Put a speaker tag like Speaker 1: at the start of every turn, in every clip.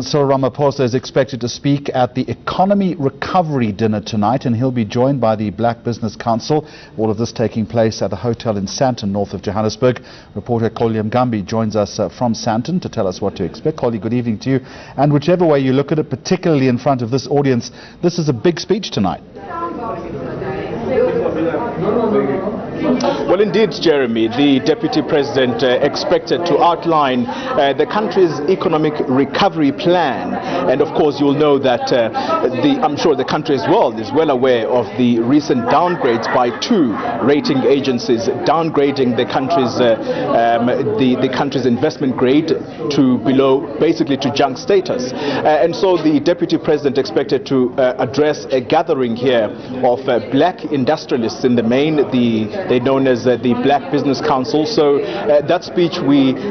Speaker 1: Cyril Ramaphosa is expected to speak at the Economy Recovery Dinner tonight, and he'll be joined by the Black Business Council. All of this taking place at a hotel in Sandton, north of Johannesburg. Reporter Xoli Gambi joins us from Sandton to tell us what to expect. Xoli, good evening to you. And whichever way you look at it, particularly in front of this audience, this is a big speech tonight.
Speaker 2: Well, indeed, Jeremy, the Deputy President expected to outline the country's economic recovery plan. And of course, you'll know that I'm sure the country as well is well aware of the recent downgrades by two rating agencies, downgrading the country's investment grade to below, basically to junk status. And so the Deputy President expected to address a gathering here of black industrialists in the main, they're known as the Black Business Council. So that speech,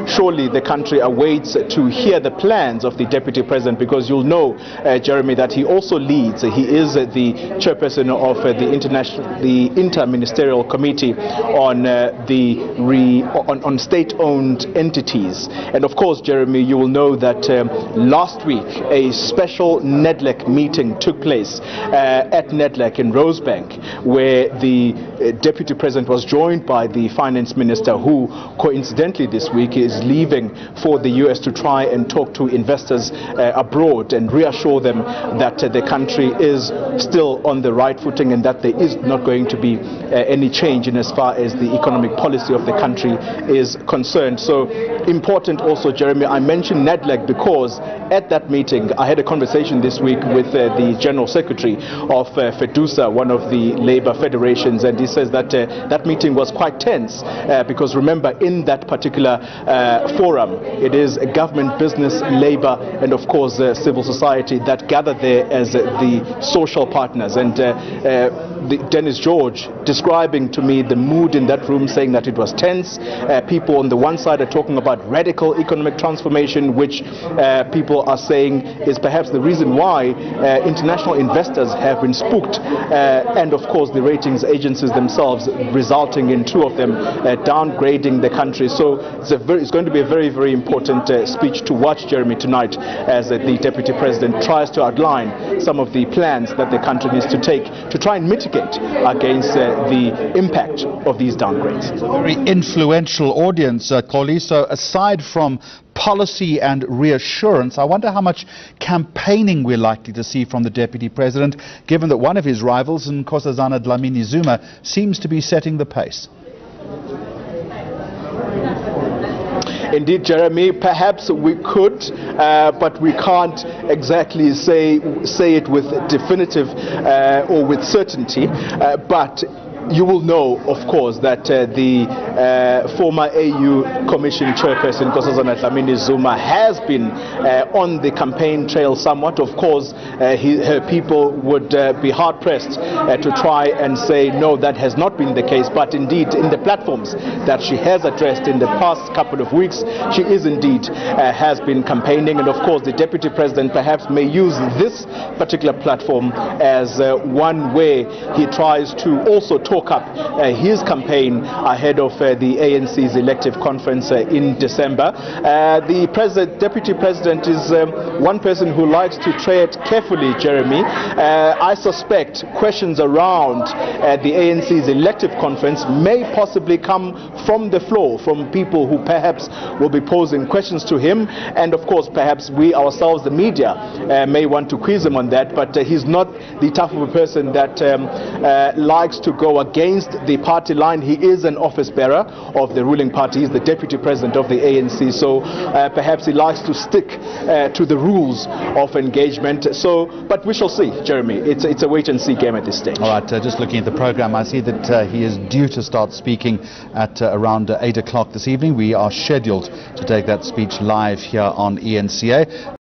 Speaker 2: surely the country awaits to hear the plans of the Deputy President, because you'll know, Jeremy, that he also leads, he is the chairperson of the Inter-Ministerial Committee on on state-owned entities. And of course, Jeremy, you will know that last week a special NEDLAC meeting took place at NEDLAC in Rosebank, where the Deputy President was joined by the Finance Minister, who coincidentally this week is leaving for the US to try and talk to investors abroad and reassure them that the country is still on the right footing and that there is not going to be any change in as far as the economic policy of the country is concerned. So important also, Jeremy, I mentioned NEDLAC because at that meeting I had a conversation this week with the General Secretary of FEDUSA, one of the labor federations, and he says that that meeting was quite tense because remember, in that particular forum, it is government, business, labor, and of course civil society that gather there as the social partners. And Dennis George describing to me the mood in that room, saying that it was tense. People on the one side are talking about radical economic transformation, which people are saying is perhaps the reason why international investors have been spooked, and of course the ratings agencies themselves, resulting in two of them downgrading the country. So it's going to be a very, very important speech to watch, Jeremy, tonight, as the Deputy President tries to outline some of the plans that the country needs to take to try and mitigate against the impact of these downgrades.
Speaker 1: It's a very influential audience, Xoli. So aside from policy and reassurance, I wonder how much campaigning we're likely to see from the Deputy President, given that one of his rivals, Nkosazana Dlamini-Zuma, seems to be setting the pace.
Speaker 2: Indeed, Jeremy, perhaps we could, but we can't exactly say it with definitive or with certainty. But you will know, of course, that the former AU Commission Chairperson, Nkosazana Dlamini-Zuma, has been on the campaign trail somewhat. Of course, her people would be hard-pressed to try and say, no, that has not been the case. But indeed, in the platforms that she has addressed in the past couple of weeks, she is indeed has been campaigning. And of course, the Deputy President perhaps may use this particular platform as one way he tries to also talk up his campaign ahead of the ANC's elective conference in December. The Deputy President is one person who likes to tread carefully, Jeremy. I suspect questions around the ANC's elective conference may possibly come from the floor, from people who perhaps will be posing questions to him. And of course, perhaps we ourselves, the media, may want to quiz him on that. But he's not the type of a person that likes to go against the party line. He is an office bearer of the ruling party. He's the Deputy President of the ANC. So perhaps he likes to stick to the rules of engagement. So, but we shall see, Jeremy. It's a wait-and-see game at this stage.
Speaker 1: All right, just looking at the program, I see that he is due to start speaking at around 8 o'clock this evening. We are scheduled to take that speech live here on eNCA.